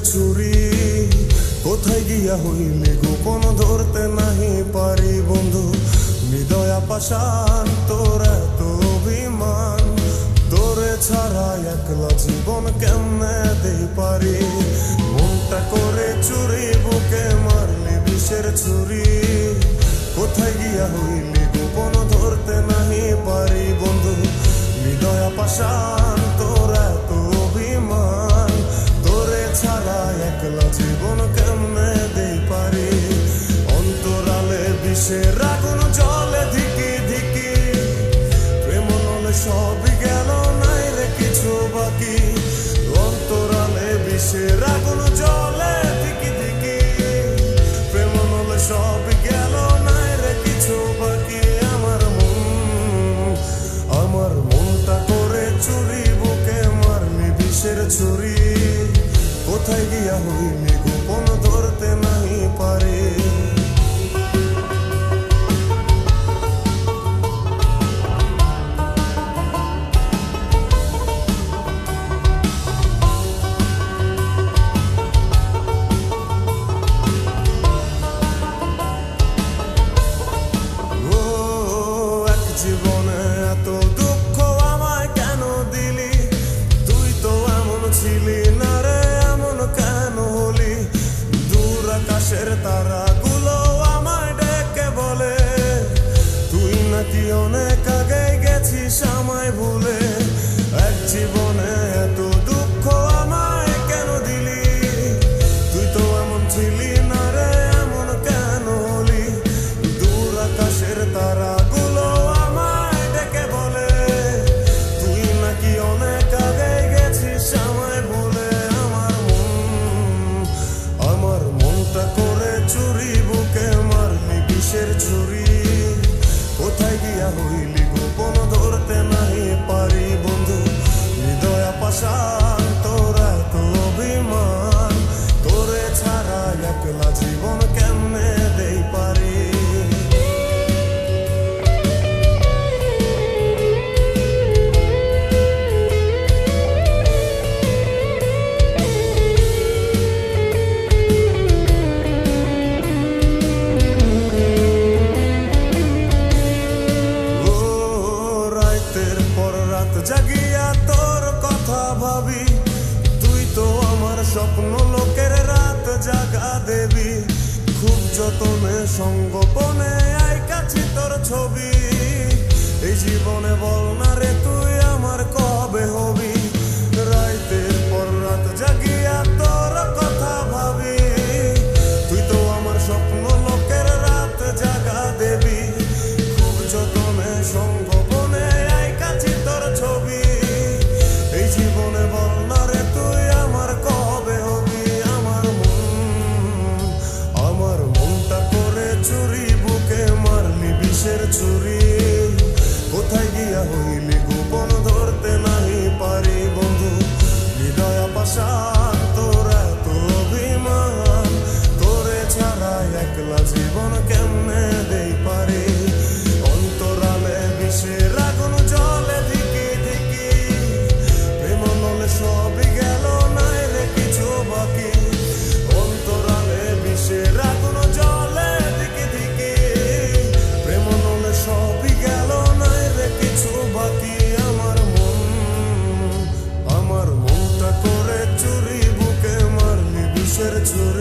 ছুরি কোথায় গিয়া হইলে গোপন ধরতে নাহি পারি বন্ধু হৃদয় পাষাণ তোর এত অভিমান তোরে ছাড়া একলা জীবন কেমনে দেই পারি মনটা করে চুরি বুকে মারলি বিষের ছুরি কোথায় গিয়া হইলে গোপন ধরতে নাহি পারি বন্ধু হৃদয় পাষাণ তোর এত অভিমান তোরে ছাড়া একলা জীবন কেমনে দেই পারি অন্তরালে বিষের আগুন জলে ধিকি ধিকি প্রেম নলে সবই গেল নাই রে কিছু বাকি অন্তরালে বিষের আগুন জলে ধিকি ধিকি প্রেম নলে সবই গেল নাই রে কিছু বাকি আমার মনটা করে চুরি বুকে মারলি বিষের ছুরি কোথায় গিয়া হইলি গোপন ধরতে নাহি পারি জীবনে এত দুঃখ আমায় কেন দিলি তুই তো এমন ছিলি না রে এমন কেন হলি দূর আকাশের তারাগুলো আমায় ডেকে বলে তুই নাকি অনেক আগে গেছিস আমায় ভুলে এক জীবনে এত দুঃখ আমায় কেন দিলি তুই তো এমন ছিলি না রে এমন কেন হলি দূর আকাশের তারা ছুরি কোথায় গিয়া হইলি গোপন ধরতে নাহি পারি বন্ধু হৃদয় পাষাণ তোর এত অভিমান তোরে ছাড়া একলা জীবন কেমনে দেই পারি জাগিয়া তোর কথা ভাবি তুই তো আমার স্বপ্ন লোকের রাত জাগা দেবী খুব যতনে সঙ্গোপনে আইকাছি তোর ছবি এই জীবনে বল না রে তুই আমার কবে হবি রাতের পর রাত জাগিয়া তোর কথা ভাবি তুই তো আমার স্বপ্ন লোকের রাত জাগা দেবী খুব যতনে সঙ্গোপনে আইকাছি তোর ছবি এই জীবনে বল না রে তুই আমার কবে হবি আমার মনটা করে চুরি বুকে মারলি বিষের ছুরি কোথায় গিয়া হইলি গোপন ধরতে নাহি পারি বন্ধু হৃদয় পাষাণ তোর এত অভিমান তোরে ছাড়া একলা জীবন কেমনে দেই পারি অন্তরালে বিষের আগুন জলে ধিকি ধিকি প্রেম নলে সবই গেল নাই রে কিছু বাকি অন্তরালে বিষের আগুন জলে ধিকি ধিকি প্রেম নলে সবই গেল নাই রে কিছু বাকি আমার মনটা করে চুরি বুকে মারলি বিষের ছুরি